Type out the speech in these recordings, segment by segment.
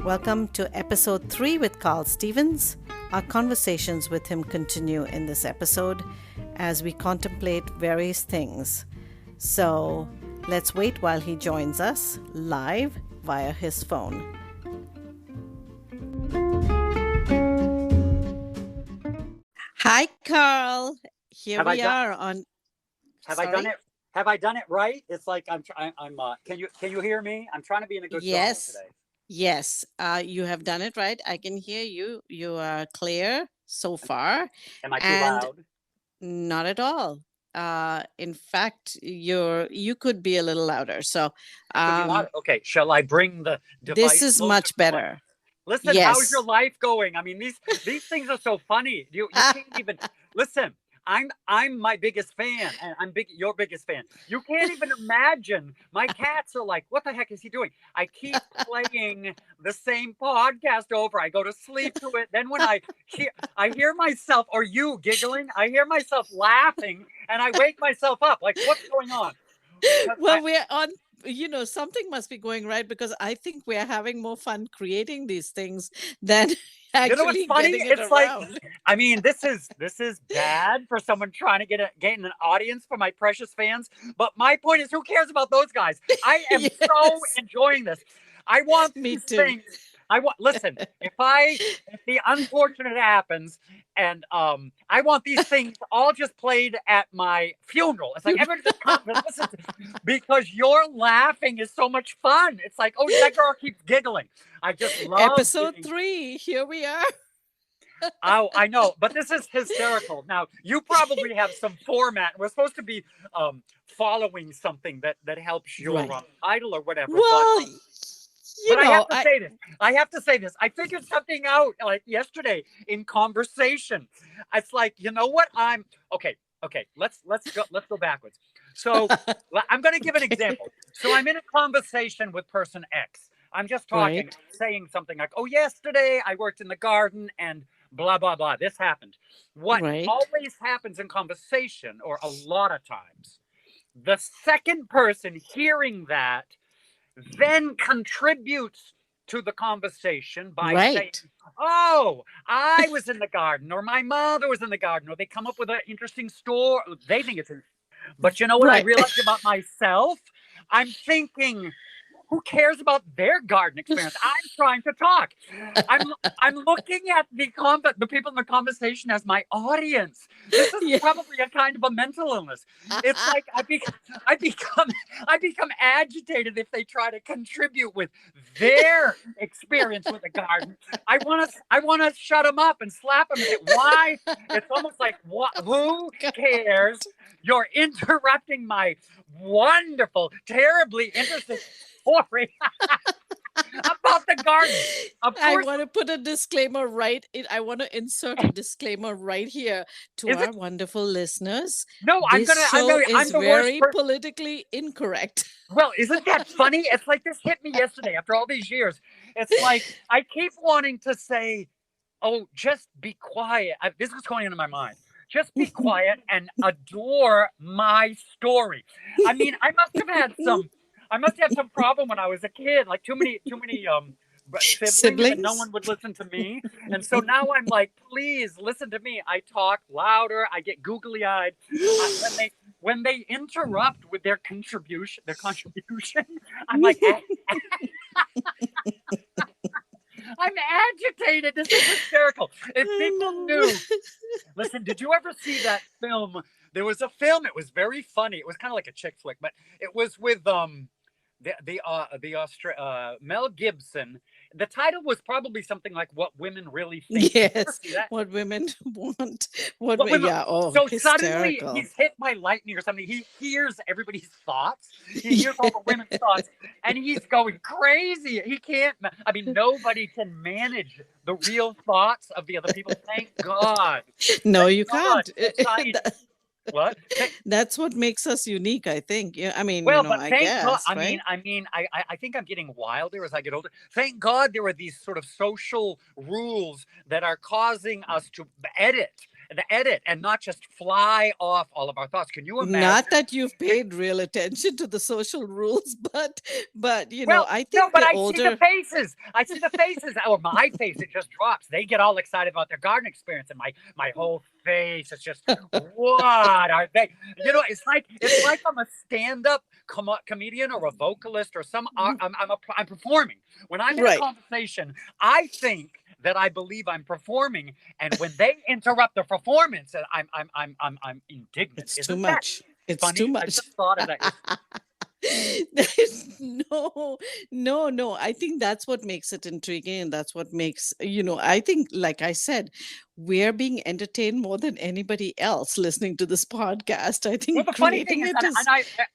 Welcome to episode 3 with Carl Stevens. Our conversations with him continue in this episode as we contemplate various things. So let's wait while he joins us live via his phone. Hi, Carl. Here we are on. Have I done it right? It's like I'm. Can you hear me? I'm trying to be in a good zone today. Yes, you have done it right. I can hear you. You are clear so far. Am I too loud? Not at all. In fact, you could be a little louder. So, okay. Shall I bring the device? This is much better. Listen, yes. How's your life going? I mean, these things are so funny. You can't even listen. I'm my biggest fan, and your biggest fan. You can't even imagine. My cats are like, what the heck is he doing? I keep playing the same podcast over. I go to sleep to it. Then when I hear myself, or you giggling, I hear myself laughing, and I wake myself up. Like, what's going on? Well, we're on. Something must be going right, because I think we're having more fun creating these things than actually getting it around. Like, I mean, this is bad for someone trying to gain an audience for my precious fans. But my point is, who cares about those guys? I am so enjoying this. I want these things. Listen, if the unfortunate happens, and I want these things all just played at my funeral. It's like everyone just comes and listen, because your laughing is so much fun. It's like, oh, that girl keeps giggling. I just love episode 3. Here we are. Oh, I know, but this is hysterical. Now, you probably have some format. We're supposed to be following something that helps your title or whatever. Well, but I have to say this. I figured something out like yesterday in conversation. It's like, you know what? Okay. Let's go backwards. So I'm going to give an example. So I'm in a conversation with person X. I'm just talking, saying something like, oh, yesterday I worked in the garden and blah, blah, blah. This happened. What always happens in conversation, or a lot of times, the second person hearing that then contributes to the conversation by saying, oh, I was in the garden, or my mother was in the garden, or they come up with an interesting story. They think it's interesting. But you know what I realized about myself? I'm thinking, who cares about their garden experience? I'm trying to talk. I'm looking at the people in the conversation as my audience. This is probably a kind of a mental illness. It's like I become agitated if they try to contribute with their experience with the garden. I want to shut them up and slap them. Why? It's almost like, what? Who cares? You're interrupting my wonderful, terribly interesting story about the garden. I want to put a disclaimer I want to insert a disclaimer right here to our wonderful listeners. No, I'm very politically incorrect. Well, isn't that funny? It's like this hit me yesterday after all these years. It's like I keep wanting to say, oh, just be quiet. This is going into my mind. Just be quiet and adore my story. I mean, I must have had some problem when I was a kid, like too many siblings, and no one would listen to me. And so now I'm like, please listen to me. I talk louder. I get googly-eyed. When they interrupt with their contribution, I'm like, I'm agitated. This is hysterical. If people knew. Listen, did you ever see that film? There was a film. It was very funny. It was kind of like a chick flick, but it was with Mel Gibson. The title was probably something like "What Women Really Think." Yes, what women want. So suddenly he's hit by lightning or something. He hears everybody's thoughts. He hears all the women's thoughts, and he's going crazy. He can't. I mean, nobody can manage the real thoughts of the other people. Thank God. No, you can't. What? That's what makes us unique, I think. Yeah, I mean, I guess. God, I think I'm getting wilder as I get older. Thank God there are these sort of social rules that are causing us to edit the edit and not just fly off all of our thoughts. Can you imagine? Not that you've paid real attention to the social rules, but you know, Well, I no, think but the I see the older. faces. I see the faces. Or my face, it just drops. They get all excited about their garden experience, and my whole face is just, what are they? You know, it's like I'm a stand-up comedian or a vocalist or I'm performing. When I'm in a Right. conversation, I think that I believe I'm performing, and when they interrupt the performance, I'm indignant. It's too Isn't that much. It's too funny? I much. just thought of that. There's no. I think that's what makes it intriguing, and that's what makes, I think, like I said, we're being entertained more than anybody else listening to this podcast. I Well, think the funny thing creating is, it is.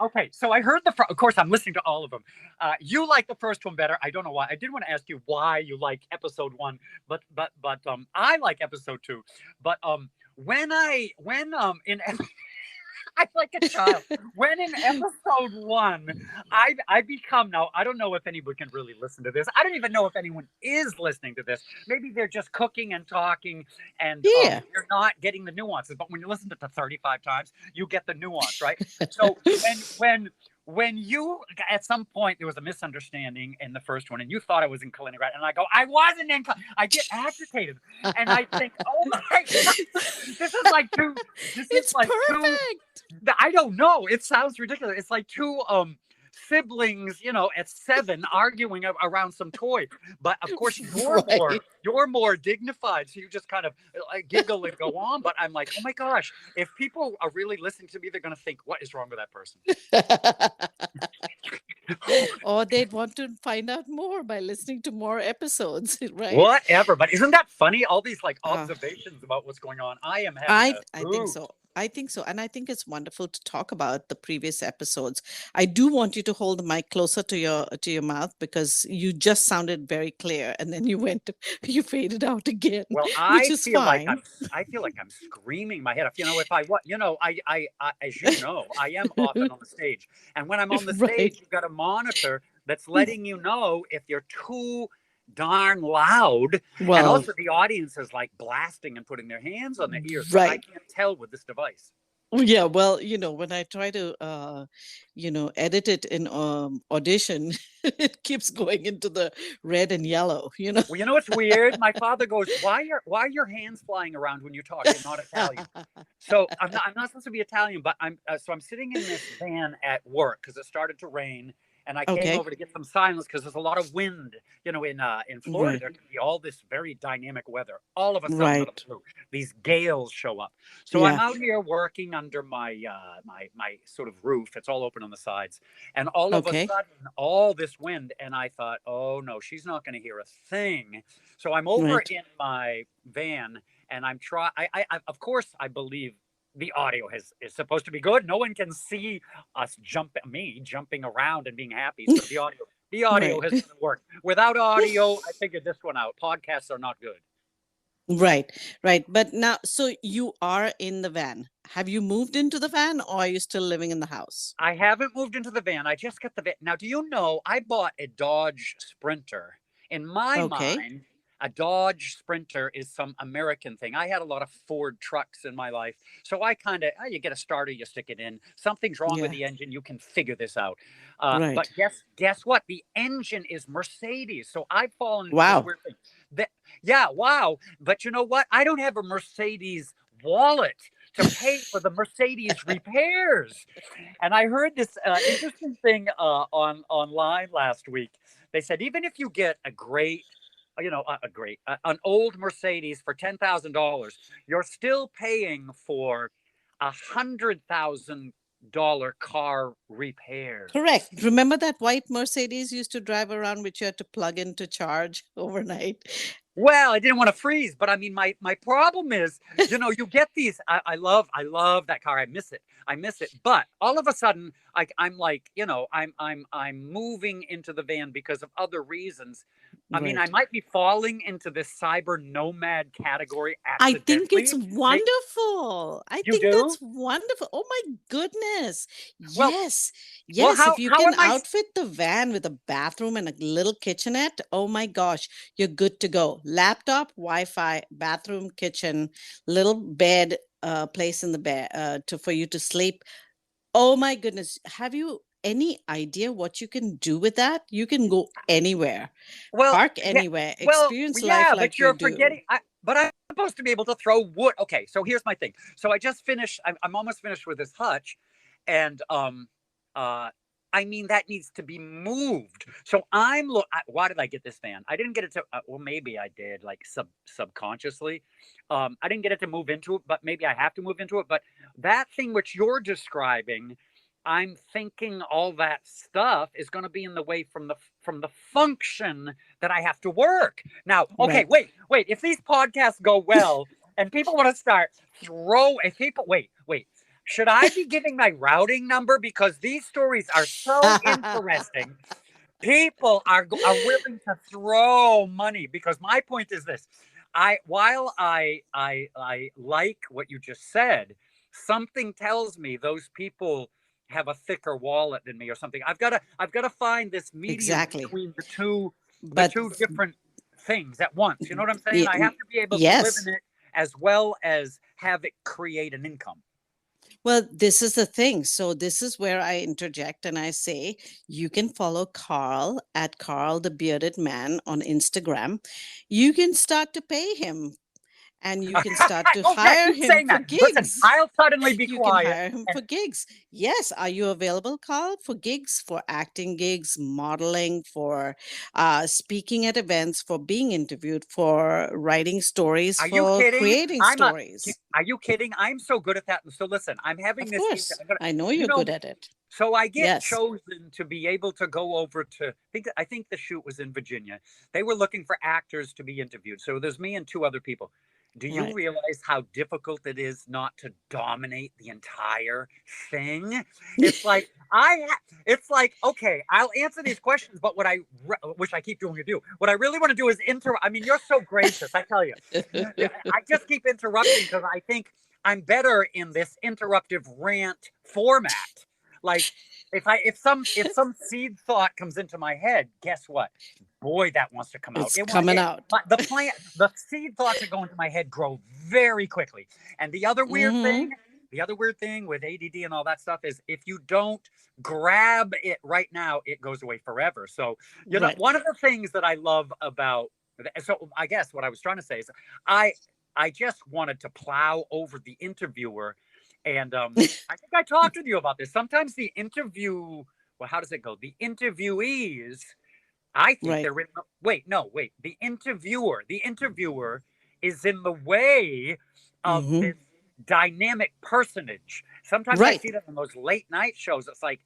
okay, so I heard of course, I'm listening to all of them. You like the first one better. I don't know why. I did want to ask you why you like episode 1, but I like episode 2. But when in I'm like a child. When in episode 1, I become, now I don't know if anyone can really listen to this. I don't even know if anyone is listening to this. Maybe they're just cooking and talking, and Yeah. you're not getting the nuances. But when you listen to it 35 times, you get the nuance, right? So when you, at some point there was a misunderstanding in the first one, and you thought I was in Kaliningrad, and I go, I wasn't in. I get agitated, and I think, oh my God, this is like two. This is It's like two. perfect. I don't know. It sounds ridiculous. It's like two siblings, at 7 arguing around some toy. But of course, Right. you're more dignified, so you just kind of giggle and go on. But I'm like, oh my gosh, if people are really listening to me, they're going to think, what is wrong with that person? Or they'd want to find out more by listening to more episodes, right? Whatever. But isn't that funny? All these like Uh, observations about what's going on. I am having I a think hoot. so. I think so. And I think it's wonderful to talk about the previous episodes. I do want you to hold the mic closer to your mouth, because you just sounded very clear, and then you faded out again, Well, which is fine. I feel like I'm screaming my head off. If I what I as you know, I am often on the stage, and when I'm on the Right. stage, you've got a monitor that's letting you know if you're too darn loud, and Well, also the audience is like blasting and putting their hands on their ears, but I right. can't tell with this device. Yeah, well, when I try to, edit it in Audition, it keeps going into the red and yellow. Well, you know what's weird? My father goes, why are your hands flying around when you talk? You're not Italian. So I'm not supposed to be Italian, but I'm sitting in this van at work because it started to rain, and I came Okay. over to get some silence because there's a lot of wind. In Florida, Right. there can be all this very dynamic weather. All of a sudden, out of Right. the blue, these gales show up. So I'm Yeah. out here working under my my sort of roof. It's all open on the sides, and all of a Okay. sudden, all this wind, and I thought, oh no, she's not going to hear a thing. So I'm over Right. in my van, and I'm trying. Of course, I believe the audio is supposed to be good. No one can see us jumping around and being happy. So the audio Right. has to work. Without audio, I figured this one out. Podcasts are not good. Right. Right. But now, so you are in the van. Have you moved into the van, or are you still living in the house? I haven't moved into the van. I just got the van. Now, do you know I bought a Dodge Sprinter? In my Okay. mind, a Dodge Sprinter is some American thing. I had a lot of Ford trucks in my life. So I kind of, you get a starter, you stick it in. Something's wrong with Yeah. the engine. You can figure this out. But Right. guess what? The engine is Mercedes. So I've fallen into this Wow. weird thing. Yeah, wow. But you know what? I don't have a Mercedes wallet to pay for the Mercedes repairs. And I heard this interesting thing online last week. They said even if you get a great, an old Mercedes for $10,000, you're still paying for $100,000 car repairs. Correct. Remember that white Mercedes used to drive around, which you had to plug in to charge overnight? Well, I didn't want to freeze, but I mean, my problem is, you get these. I love that car. I miss it. But all of a sudden, I'm like, I'm moving into the van because of other reasons. I mean, I might be falling into this cyber nomad category I think it's accidentally. wonderful. I You think do? that's wonderful. Oh my goodness. Well, Yes. well, Yes. If you how can am I? outfit the van with a bathroom and a little kitchenette, oh my gosh, you're good to go. Laptop, Wi-Fi, bathroom, kitchen, little bed, place in the bed for you to sleep. Oh my goodness. Have you any idea what you can do with that? You can go anywhere, Well, park yeah, anywhere, well, experience life yeah, but like you you're do. forgetting. But I'm supposed to be able to throw wood. Okay, so here's my thing. So I just finished. I'm almost finished with this hutch, and uh, I mean that needs to be moved. So why did I get this van? I didn't get it to. Well, maybe I did, like subconsciously. I didn't get it to move into it, but maybe I have to move into it. But that thing which you're describing, I'm thinking all that stuff is going to be in the way from the function that I have to work. Now, okay, Right. wait. If these podcasts go well and people want to start if people wait. Should I be giving my routing number because these stories are so interesting? People are willing to throw money because my point is this. I like what you just said, something tells me those people have a thicker wallet than me or something. I've got to find this medium Exactly. between the But two different things at once. You know what I'm saying? y- I have to be able to live yes. in it as well as have it create an income. Well, this is the thing. So this is where I interject and I say you can follow Carl at Carl the Bearded Man on Instagram. You can start to pay him and you can start to Oh yeah, hire keep him saying for that. Listen, gigs. I'll suddenly be You can quiet. hire him And for gigs. Yes. Are you available, Carl, for gigs, for acting gigs, modeling, for speaking at events, for being interviewed, for writing stories, are you for kidding? creating stories? Are you kidding? I'm so good at that. So listen, I'm having Of this. course. I'm gonna, I know you you're know good me. at it. So I get Yes. chosen to be able to go over to. I think the shoot was in Virginia. They were looking for actors to be interviewed. So there's me and two other people. Do you Right. realize how difficult it is not to dominate the entire thing? It's like it's like, okay, I'll answer these questions, but which I keep doing to do. What I really want to do is I mean, you're so gracious, I tell you. I just keep interrupting because I think I'm better in this interruptive rant format. Like if some seed thought comes into my head, guess what? Boy, that wants to come out. It's coming out. But the seed thoughts that go into my head grow very quickly. And Hmm. the other weird thing with ADD and all that stuff is if you don't grab it right now, it goes away forever. So, Right. one of the things that I love about, so I guess what I was trying to say is I, I just wanted to plow over the interviewer. And I think I talked with you about this. Sometimes well, how does it go? The interviewees, I think Right. they're in wait, no, wait. The interviewer is in the way of Hmm. this dynamic personage. Sometimes I Right. see them in those late night shows. It's like,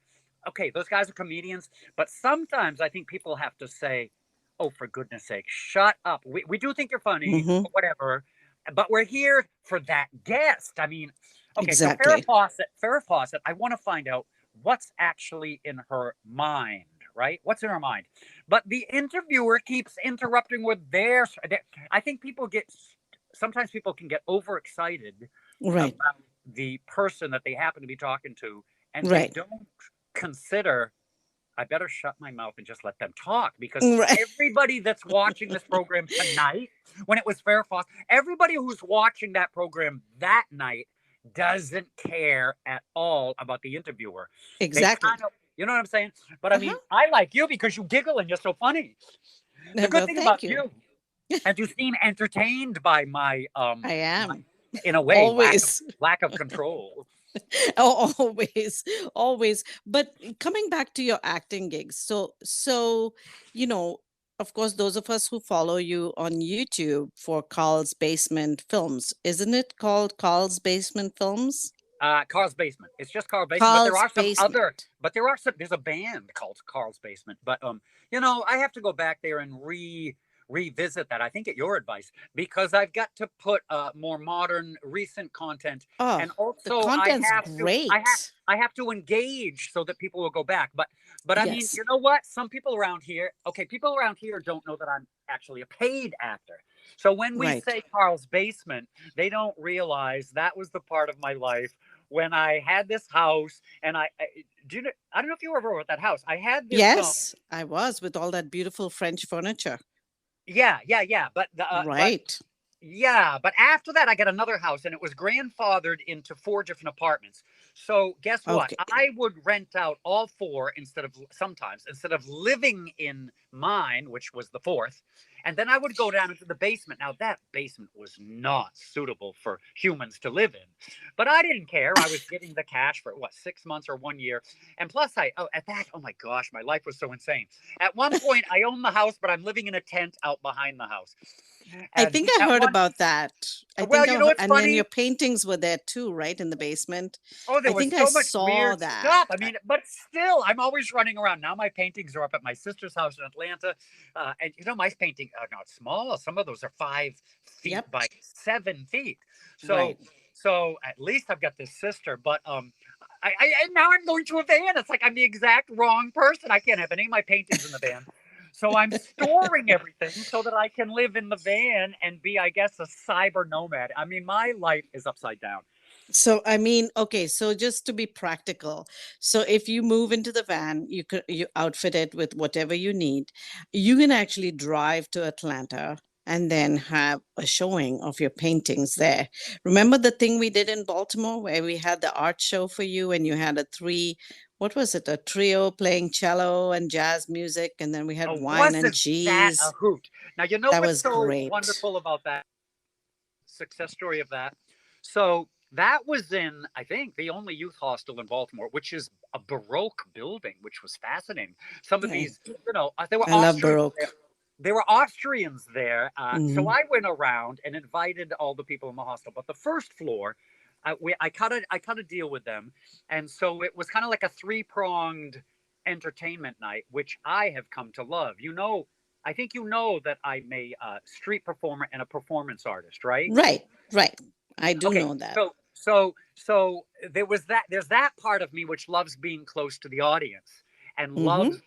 okay, those guys are comedians, but sometimes I think people have to say, oh, for goodness sake, shut up. We do think you're funny, Hmm. whatever, but we're here for that guest. I mean, okay, so Exactly. Farrah Fawcett, I want to find out what's actually in her mind, right? What's in her mind? But the interviewer keeps interrupting with I think sometimes people can get overexcited Right. about the person that they happen to be talking to, and they Right. don't consider, I better shut my mouth and just let them talk because Right. everybody that's watching this program tonight, when it was Fair Foss, everybody who's watching that program that night doesn't care at all about the interviewer. They Exactly. kind of, you know what I'm saying? But I mean, Uh-huh. I like you because you giggle and you're so funny. The good Well, thing about thank you. you, and you seem entertained by I my am. in a way Always. lack of control. Always, always. But coming back to your acting gigs, so you know, of course, those of us who follow you on YouTube for Carl's Basement Films, isn't it called Carl's Basement Films? Carl's Basement. It's just Carl's Basement, but there Carl's are some other. Basement. But there's a band called Carl's Basement. But I have to go back there and revisit that. I think at your advice, because I've got to put more modern, recent content, Oh, and the also content's great. I have to engage so that people will go back. But I mean, Yes. you know what? Some people around here, okay, people around here don't know that I'm actually a paid actor. So when we Right. say Carl's Basement, they don't realize that was the part of my life when I had this house, and do you know, I don't know if you were ever at that house. I had this Yes, I was with all that beautiful French furniture. yeah. Right. Yeah, but after that, I got another house, and it was grandfathered into 4 different apartments. So guess what? Okay. I would rent out all four instead of living in mine, which was the fourth. And then I would go down into the basement. Now, that basement was not suitable for humans to live in, but I didn't care. I was getting the cash for what, 6 months or 1 year. And plus, oh my gosh, my life was so insane. At one point, I own the house, but I'm living in a tent out behind the house. I And think I at heard one about that. I well, think you know what's and then your funny? paintings were there too, right? In the basement. Oh, there I was think I so much saw weird that. stuff. I mean, but still, I'm always running around. Now my paintings are up at my sister's house in Atlanta. And you know, my paintings are not small. Some of those are 5 feet Yep. by 7 feet. So, Right. so at least I've got this sister. But and now I'm going to a van. It's like I'm the exact wrong person. I can't have any of my paintings in the van. So I'm storing everything so that I can live in the van and be, I guess, a cyber nomad. I mean, my life is upside down. So I mean, okay, so just to be practical, so if you move into the van, you outfit it with whatever you need. You can actually drive to Atlanta and then have a showing of your paintings there. Remember the thing we did in Baltimore where we had the art show for you and you had what was it, a trio playing cello and jazz music, and then we had Oh, wine and wasn't that a cheese. hoot? Now, you know That what's was so great. wonderful about that success story of that? So that was in, I think, the only youth hostel in Baltimore, which is a Baroque building, which was fascinating. Some of Okay. these, there were I love Austrians there. Baroque. There were Austrians there. So Hmm. I went around and invited all the people in the hostel. But the first floor, I cut a deal with them. And so it was kind of like a three-pronged entertainment night, which I have come to love. I think you know that I'm a street performer and a performance artist, right? Right, right. I do Okay, know that. so there's that part of me which loves being close to the audience and Hmm. loves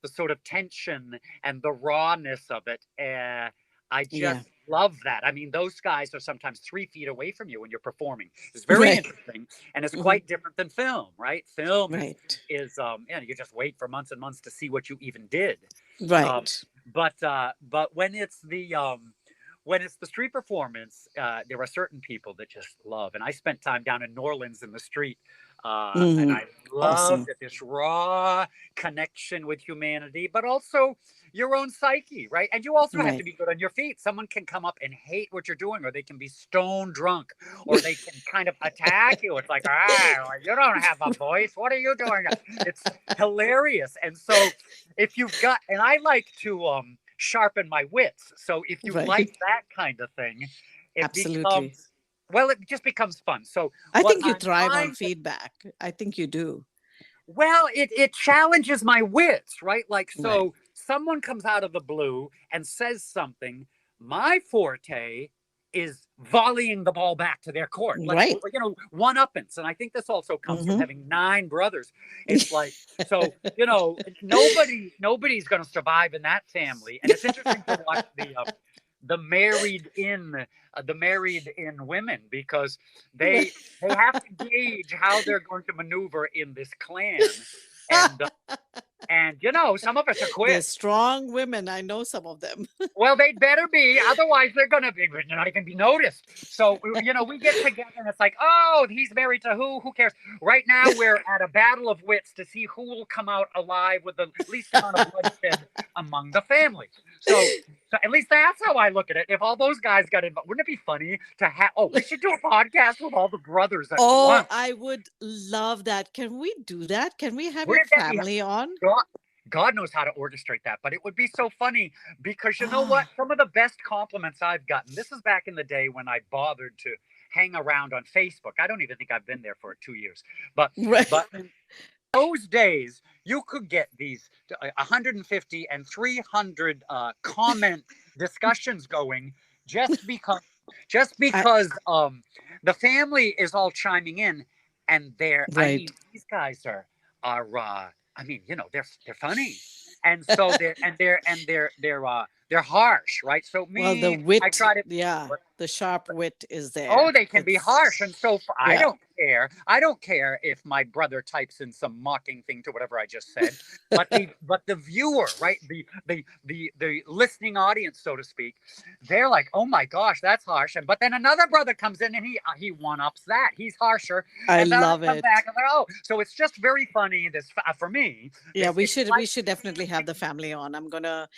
the sort of tension and the rawness of it. I Yeah. just love that. I mean, those guys are sometimes 3 feet away from you when you're performing. It's very Right. interesting, and it's Hmm. quite different than film, right? Film Right. you just wait for months and months to see what you even did. Um, Right. but when it's the street performance, there are certain people that just love. And I spent time down in New Orleans in the street, and Hmm. I loved Awesome. this raw connection with humanity, but also your own psyche, right? And you also have to Right. be good on your feet. Someone can come up and hate what you're doing, or they can be stone drunk, or they can kind of attack you. It's like, you don't have a voice. What are you doing? It's hilarious. And so if you've got, and I like to sharpen my wits. So if you like Right. that kind of thing, it Absolutely. becomes, well, it just becomes fun. So I what think you I'm thrive on trying to, feedback. I think you do. well, it challenges my wits, right? Like, Right. so someone comes out of the blue and says something. My forte is volleying the ball back to their court. Let's, Right. one uppance. And I think this also comes from Hmm. having 9 brothers. It's like, so, nobody's going to survive in that family. And it's interesting to watch the married in the married in women, because they have to gauge how they're going to maneuver in this clan. And some of us are They're quits. strong women. I know some of them. Well, they'd better be, otherwise they're gonna be not even be noticed. So we get together and it's like, oh, he's married to who? Who cares? Right now we're at a battle of wits to see who will come out alive with the least amount of bloodshed among the family. So at least that's how I look at it. If all those guys got involved, wouldn't it be funny to have? Oh, we should do a podcast with all the brothers at Oh, once. I would love that. Can we do that? Can we have your Wouldn't that be? family on? God knows how to orchestrate that, but it would be so funny because you know what? Ah, Some of the best compliments I've gotten, this is back in the day when I bothered to hang around on Facebook. I don't even think I've been there for 2 years. But right. in those days, you could get these 150 and 300 comment discussions going just because just I, because the family is all chiming in, and I mean, right. these guys are I mean, they're funny, and so they're harsh, right? So Well, the me, I wit, try to. yeah, the sharp wit is Oh, there. they can be It's, harsh, and so I yeah. don't care. I don't care if my brother types in some mocking thing to whatever I just said. But the viewer, right? The listening audience, so to speak, they're like, oh my gosh, that's harsh. And but then another brother comes in and he one ups that. He's harsher, I and then I love come it. back and they're, oh, so it's just very funny. This for me, Yeah, we it's should like. definitely have the family on. I'm gonna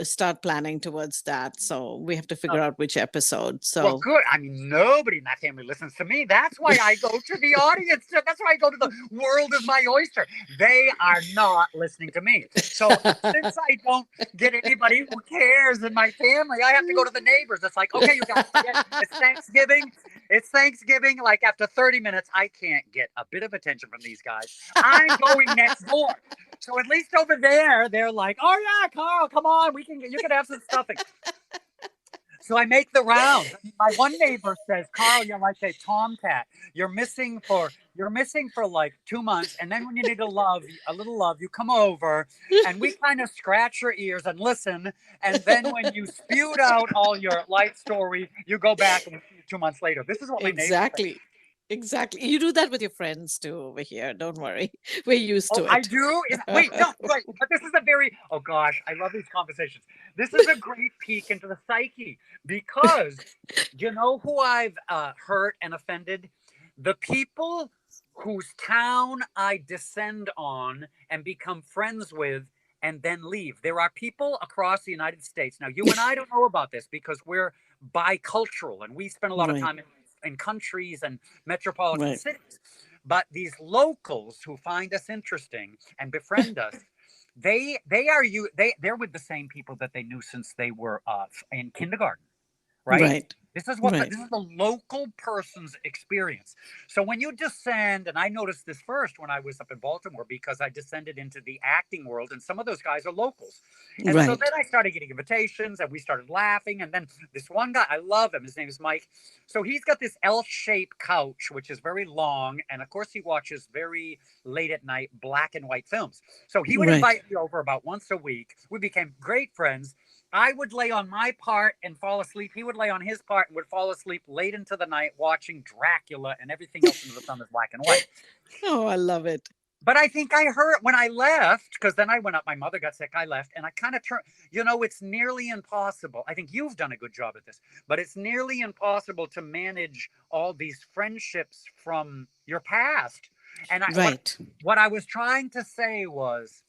start planning towards that. So we have to figure out which episode. Well, So good. I mean, nobody in that family listens to me. That's why I go to the audience. That's why I go to the world is my oyster. They are not listening to me. So since I don't get anybody who cares in my family, I have to go to the neighbors. It's like, okay, you guys, it's Thanksgiving. It's Thanksgiving. Like after 30 minutes, I can't get a bit of attention from these guys. I'm going next door. So at least over there, they're like, oh yeah, Carl, come on, you can have some stuffing. So I make the rounds. My one neighbor says, "Carl, you're like a tomcat. You're missing for like 2 months, and then when you need a little love, you come over, and we kind of scratch your ears and listen. And then when you spewed out all your life story, you go back and we see you 2 months later." This is what my neighbor said. exactly. Exactly. You do that with your friends too over here. Don't worry. We're used Oh, to I it. do? Wait, no, right. But this is a very, oh gosh, I love these conversations. This is a great peek into the psyche because you know who I've hurt and offended? The people whose town I descend on and become friends with and then leave. There are people across the United States. Now, you and I don't know about this because we're bicultural and we spend a lot of Right. time in countries and metropolitan Right. cities. But these locals who find us interesting and befriend us, they're with the same people that they knew since they were in kindergarten, right? Right. This is Right. this is the local person's experience. So when you descend, and I noticed this first when I was up in Baltimore because I descended into the acting world, and some of those guys are locals. And so then Right. I started getting invitations, and we started laughing. And then this one guy, I love him. His name is Mike. So he's got this L-shaped couch, which is very long, and of course he watches very late at night black and white films. So he would Right. invite me over about once a week. We became great friends. I would lay on my part and fall asleep. He would lay on his part and would fall asleep late into the night watching Dracula and everything else under the sun is black and white. Oh, I love it. But I think I heard when I left, because then I went up, my mother got sick, I left, and I kind of turned, it's nearly impossible. I think you've done a good job at this, but it's nearly impossible to manage all these friendships from your past. And Right. what I was trying to say was,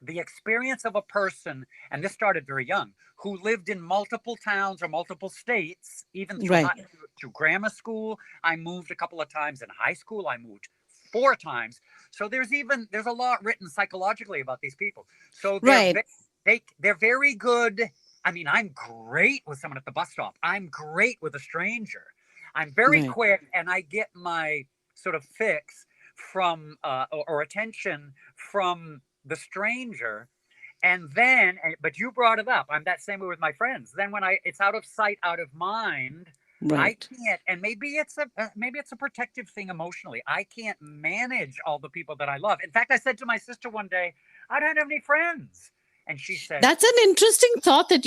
the experience of a person, and this started very young, who lived in multiple towns or multiple states, even Right. through grammar school. I moved a couple of times in high school. I moved 4 times. So there's a lot written psychologically about these people. So Right. they're very good. I mean, I'm great with someone at the bus stop. I'm great with a stranger. I'm very Right. quick, and I get my sort of fix from or attention from the stranger. And then, but you brought it up, I'm that same way with my friends. Then when it's out of sight, out of mind, I Right. can't. And maybe it's a protective thing emotionally. I can't manage all the people that I love. In fact, I said to my sister one day, I don't have any friends, and she said, That's an interesting thought that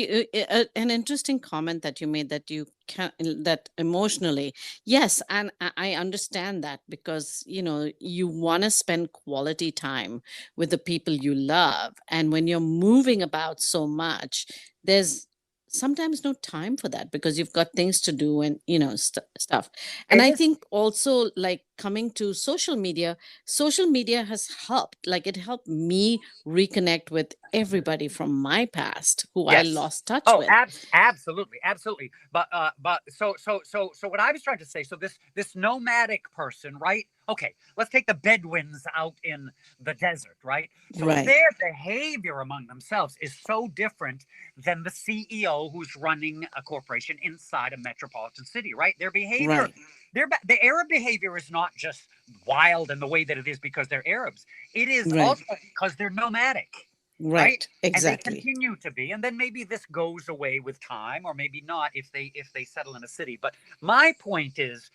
an interesting comment that you made, that you can, that emotionally, yes, and I understand that because you want to spend quality time with the people you love, and when you're moving about so much, there's sometimes no time for that because you've got things to do and stuff. And it I is. think also, like, coming to social media has helped, like it helped me reconnect with everybody from my past who I Yes. lost touch Oh, with. absolutely, But what I was trying to say, so this nomadic person, right? okay, let's take the Bedouins out in the desert, right? So Right. their behavior among themselves is so different than the CEO who's running a corporation inside a metropolitan city, right? Their behavior, Right. the Arab behavior is not just wild in the way that it is because they're Arabs. It is Right. also because they're nomadic, right? Right. And they Exactly. continue to be, and then maybe this goes away with time, or maybe not if they settle in a city. But my point is,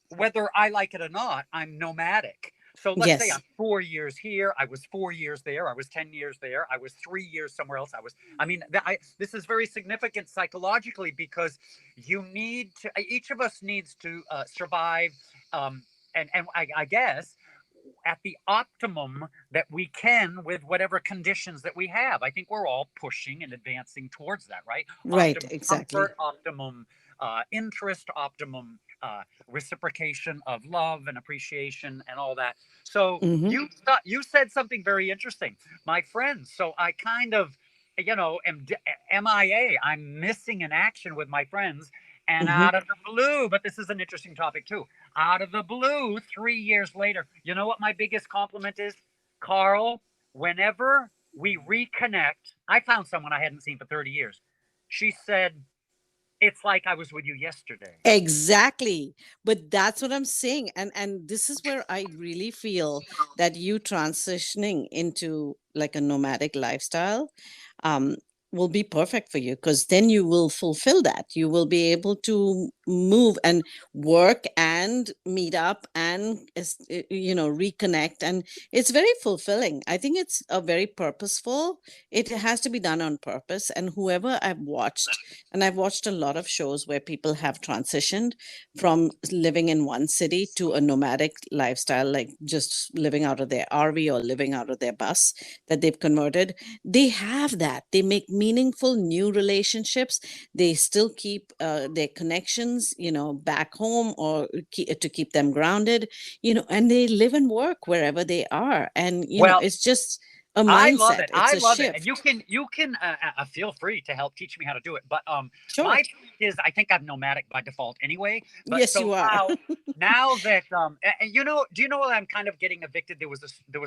whether I like it or not, I'm nomadic. So let's say I'm Yes. 4 years here. I was 4 years there. I was 10 years there. I was 3 years somewhere else. I mean, this is very significant psychologically because you need to, each of us needs to survive. Um, and I guess at the optimum that we can with whatever conditions that we have. I think we're all pushing and advancing towards that, right? Right. Optimum Exactly. comfort, optimum interest, optimum reciprocation of love and appreciation and all that. So Mm-hmm. you said something very interesting, my friends. So I kind of, am MIA. I'm missing in action with my friends. And Mm-hmm. out of the blue, but this is an interesting topic too. Out of the blue, 3 years later, you know what my biggest compliment is? Carl, whenever we reconnect, I found someone I hadn't seen for 30 years. She said, it's like I was with you yesterday. Exactly. But that's what I'm saying. And this is where I really feel that you transitioning into like a nomadic lifestyle um will be perfect for you, because then you will fulfill that. You will be able to move and work and meet up and reconnect, and it's very fulfilling. I think it's a very purposeful. It has to be done on purpose. And whoever I've watched, and I've watched a lot of shows where people have transitioned from living in one city to a nomadic lifestyle, like just living out of their RV or living out of their bus that they've converted. They have that. They make meaningful new relationships. They still keep their connections, back home, or to keep them grounded, and they live and work wherever they are. And, Well, it's just a I love mindset. it. It's I a love it. And shift. you can feel free to help teach me how to do it. But my Sure. point is, I think I'm nomadic by default anyway. But Yes, so you are. now that do you know that I'm kind of getting evicted? There was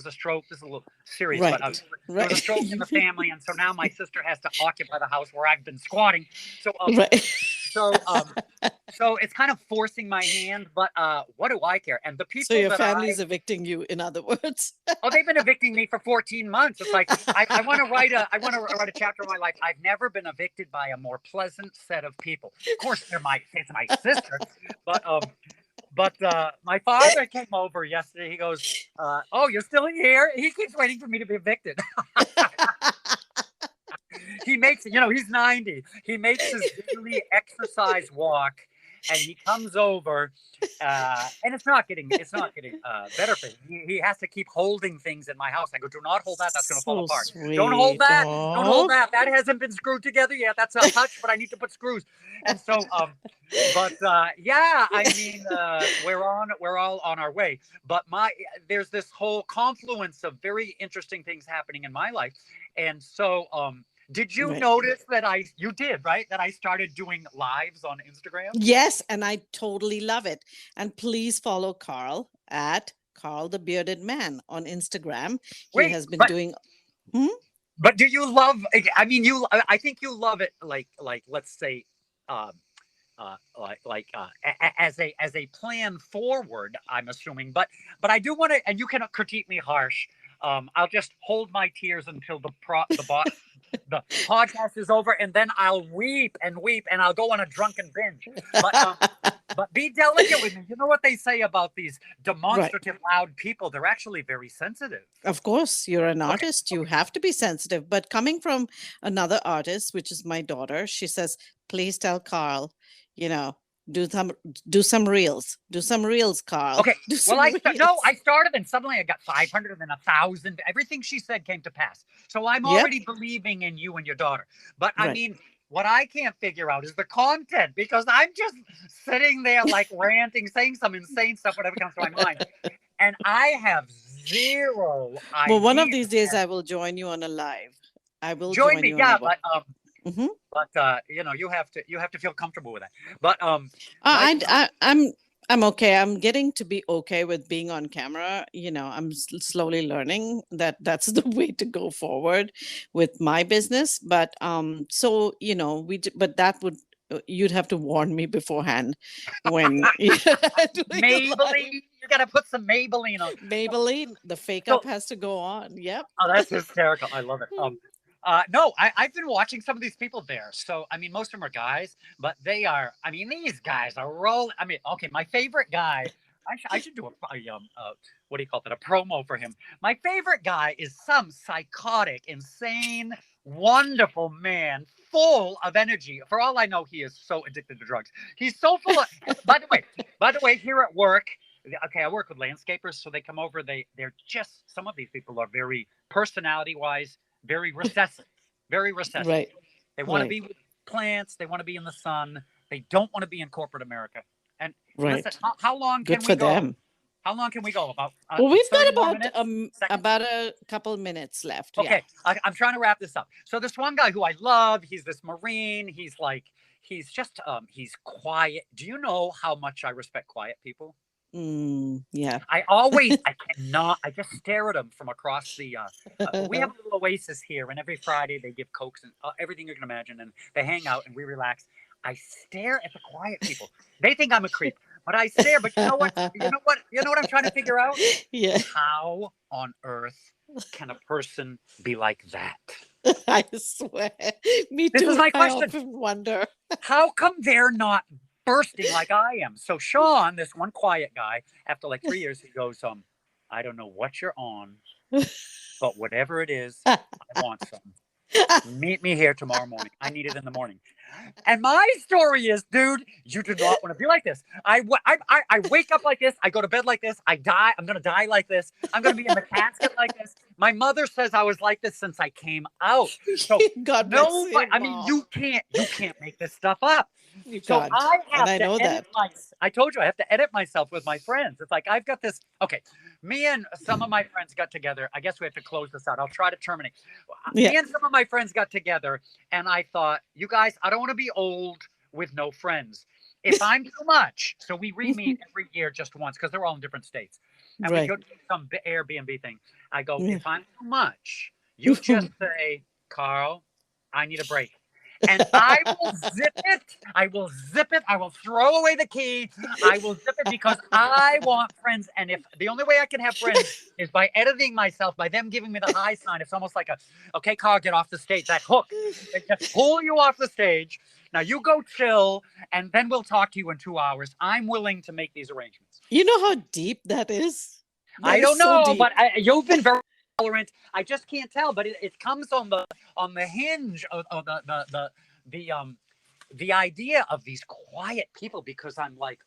a stroke. This is a little serious, but Right. there was a Right. stroke in the family, and so now my sister has to occupy the house where I've been squatting. So Right. so um so it's kind of forcing my hand, but what do I care? And the So people your that family is evicting you, in other words. oh, they've been evicting me for 14 months. It's like I want to write a chapter of my life. I've never been evicted by a more pleasant set of people. Of course, it's my sister, but my father came over yesterday. He goes, "Oh, you're still here?" He keeps waiting for me to be evicted. He makes he's 90. He makes his daily exercise walk, and he comes over, and it's not getting better for him. He has to keep holding things in my house. I go, do not hold that, that's going to fall So apart. Don't hold sweet. that, don't hold Oh. that hasn't been screwed together yet. That's a touch, but I need to put screws. And so but yeah, I mean, we're all on our way. But there's this whole confluence of very interesting things happening in my life. And so did you Right. notice that you did, right? That I started doing lives on Instagram? Yes, and I totally love it. And please follow Carl at Carl the Bearded Man on Instagram. He Wait, has been doing. Hmm? but do you love, I mean, I think you love it like let's say um as a plan forward, I'm assuming. But I do want to, and you can critique me harsh. I'll just hold my tears until the podcast is over, and then I'll weep and weep, and I'll go on a drunken binge. But be delicate with me. You know what they say about these Right. demonstrative loud people? They're actually very sensitive. Of course, you're an Okay. artist. You have to be sensitive. But coming from another artist, which is my daughter, she says, please tell Carl, you know, do some do some reels. Do some reels, Carl. Okay. Do Well, some reels. I started and suddenly I got 500 and then 1,000. Everything she said came to pass. So I'm Yep. already believing in you and your daughter. But I Right. mean, what I can't figure out is the content, because I'm just sitting there like ranting, saying some insane stuff, whatever comes to my mind. And I have zero Well, one of idea. these days I will join you on a live. I will Join join me, you on a yeah, live. Mm-hmm. but you have to feel comfortable with that. But my I'm I'm okay. I'm getting to be okay with being on camera. I'm slowly learning that that's the way to go forward with my business. But so but that would you'd have to warn me beforehand when doing live. Maybelline, you got to put some Maybelline on. Maybelline, the fake So, up has to go on. Yep. oh, that's hysterical. I love it. No, I've been watching some of these people there. So, I mean, most of them are guys, but they are, I mean, these guys are rolling. I mean, okay, my favorite guy, I should do what do you call it? A promo for him. My favorite guy is some psychotic, insane, wonderful man, full of energy. For all I know, he is so addicted to drugs. He's so full of, by the way, here at work, okay, I work with landscapers, so they come over. They're just, some of these people are very personality wise, very recessive, very recessive. Right. They want to Right. be with plants. They want to be in the sun. They don't want to be in corporate America. And Right. listen, how long Good can for we go? them. How long can we go? About Well, we've 30 got more minutes? Seconds? about a couple minutes left. Yeah. Okay, I'm trying to wrap this up. So this one guy who I love, he's this Marine. He's like, he's just, he's quiet. Do you know how much I respect quiet people? Yeah. I just stare at them from across the, we have a little oasis here, and every Friday they give Cokes and everything you can imagine, and they hang out and we relax. I stare at the quiet people. They think I'm a creep, but I stare. But you know what? You know what I'm trying to figure out? Yeah. How on earth can a person be like that? I swear. Me This too. is my I question. often wonder. How come they're not bursting like I am? So Sean, this one quiet guy, after like 3 years, he goes, I don't know what you're on, but whatever it is, I want some. Meet me here tomorrow morning. I need it in the morning. And my story is, dude, you do not want to be like this. I wake up like this. I go to bed like this. I die. I'm going to die like this. I'm going to be in the casket like this. My mother says I was like this since I came out. So God bless you, I mean, you can't make this stuff up. You So can't. I have And I to know edit that. I told you I have to edit myself with my friends. It's like I've got this. Okay, me and some of my friends got together. I guess we have to close this out. I'll try to terminate. Yeah. Me and some of my friends got together, and I thought, you guys, I don't want to be old with no friends. If I'm too much, so we re-meet every year just once because they're all in different states, and we Right. go to some Airbnb thing. I go, Yeah. if I'm too much, you just say, Carl, I need a break. And I will zip it. I will zip it. I will throw away the key. I will zip it because I want friends. And if the only way I can have friends is by editing myself, by them giving me the high sign, it's almost like okay, Carl, get off the stage. That hook. They just pull you off the stage. Now you go chill, and then we'll talk to you in 2 hours. I'm willing to make these arrangements. You know how deep that is? I don't know, but you've been very tolerant. I just can't tell, but it comes on the hinge of the idea of these quiet people, because I'm like,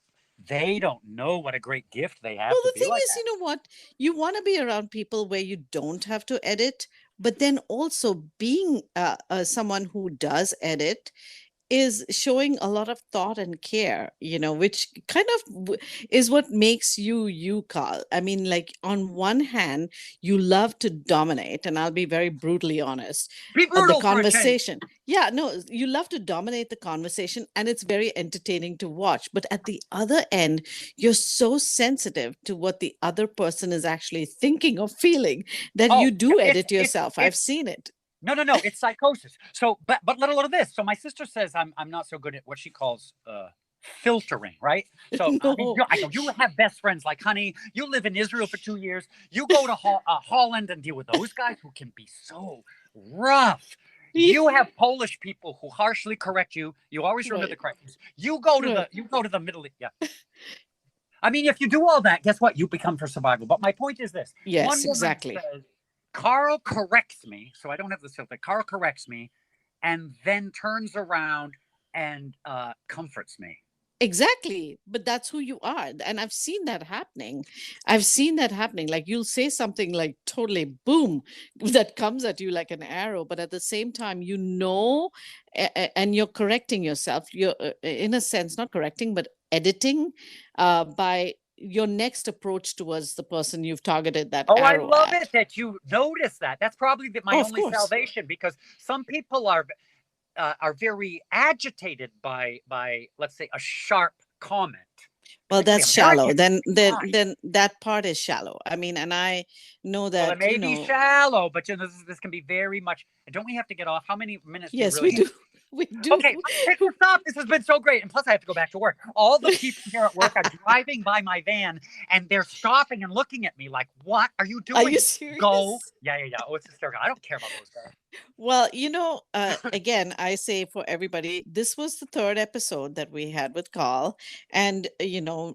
they don't know what a great gift they have. Well, to the be thing like is, that. you know what? You want to be around people where you don't have to edit, but then also being someone who does edit is showing a lot of thought and care, which kind of is what makes you, Carl. I mean, like, on one hand, you love to dominate, and I'll be very brutally honest. Be brutal The conversation. Yeah, no, you love to dominate the conversation, and it's very entertaining to watch. But at the other end, you're so sensitive to what the other person is actually thinking or feeling that you do edit yourself. I've seen it. No, it's psychosis. So, but let alone this. So my sister says I'm not so good at what she calls filtering, right? So No. I mean, I go, you have best friends, like, honey, you live in Israel for 2 years. You go to Holland and deal with those guys who can be so rough. You have Polish people who harshly correct you. You always remember the corrections. You go to the Middle East. Yeah. I mean, if you do all that, guess what? You become for survival. But my point is this. Yes, exactly. Says, Carl corrects me, so I don't have the filter. Carl corrects me, and then turns around and comforts me. Exactly. But that's who you are. And I've seen that happening. Like, you'll say something like totally boom, that comes at you like an arrow. But at the same time, and you're correcting yourself. You're, in a sense, not correcting, but editing by your next approach towards the person you've targeted that arrow I love at. it that you notice that. That's probably my only salvation, because some people are very agitated by let's say a sharp comment. Well, Like the that's shallow. American. Then that part is shallow. I mean, and I know Well, that, it may be shallow, but this can be very much. And don't we have to get off? How many minutes do you yes, really we have? do. We do. Okay, let's pick this up. This has been so great. And plus, I have to go back to work. All the people here at work are driving by my van and they're stopping and looking at me like, what are you doing? Are you serious? Go. Yeah. Oh, it's hysterical. I don't care about those guys. Well, again, I say for everybody, this was the third episode that we had with Carl, and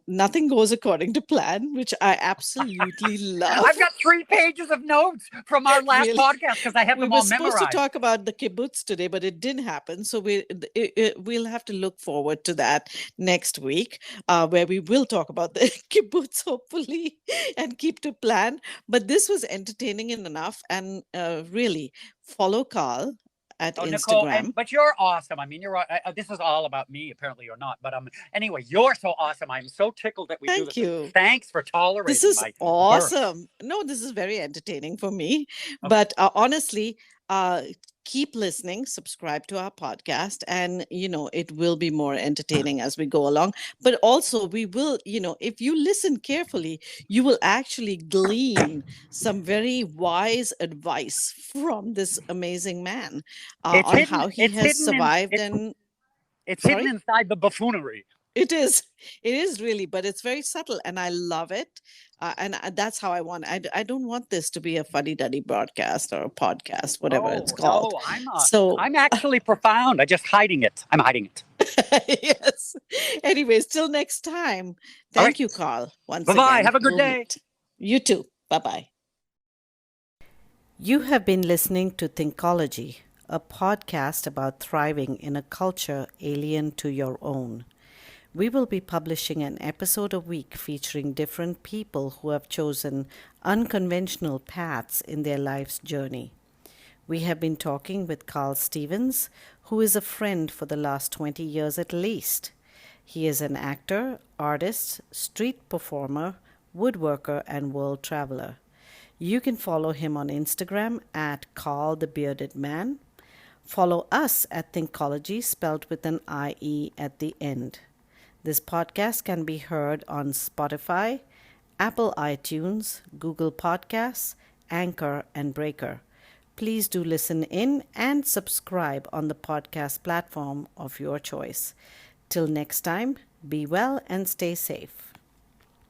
nothing goes according to plan, which I absolutely love. I've got 3 pages of notes from our last Really? podcast because I have them all memorized. We were supposed to talk about the kibbutz today, but it didn't happen. So we'll have to look forward to that next week, where we will talk about the kibbutz, hopefully, and keep to plan. But this was entertaining enough, and really follow Carl at Nicole, Instagram. but you're awesome. I mean, this is all about me, apparently, or not. But anyway, you're so awesome. I'm so tickled that we do this. Thank you. Thanks for tolerating. This is awesome. No, this is very entertaining for me. Okay. But honestly, keep listening, subscribe to our podcast, and it will be more entertaining as we go along. But also we will, if you listen carefully, you will actually glean some very wise advice from this amazing man on how he has survived. It's hidden inside the buffoonery. It is really, but it's very subtle, and I love it. And that's how I want. I don't want this to be a fuddy-duddy broadcast or a podcast, whatever it's called. No, I'm actually profound. I'm just hiding it. I'm hiding it. Yes. Anyways, till next time. Thank you, Carl. Once again. Bye-bye. Have a good day. You too. Bye-bye. You have been listening to Thinkology, a podcast about thriving in a culture alien to your own. We will be publishing an episode a week featuring different people who have chosen unconventional paths in their life's journey. We have been talking with Carl Stevens, who is a friend for the last 20 years at least. He is an actor, artist, street performer, woodworker, and world traveler. You can follow him on Instagram at Carl the Bearded Man. Follow us at Thinkology, spelled with an IE at the end. This podcast can be heard on Spotify, Apple iTunes, Google Podcasts, Anchor, and Breaker. Please do listen in and subscribe on the podcast platform of your choice. Till next time, be well and stay safe.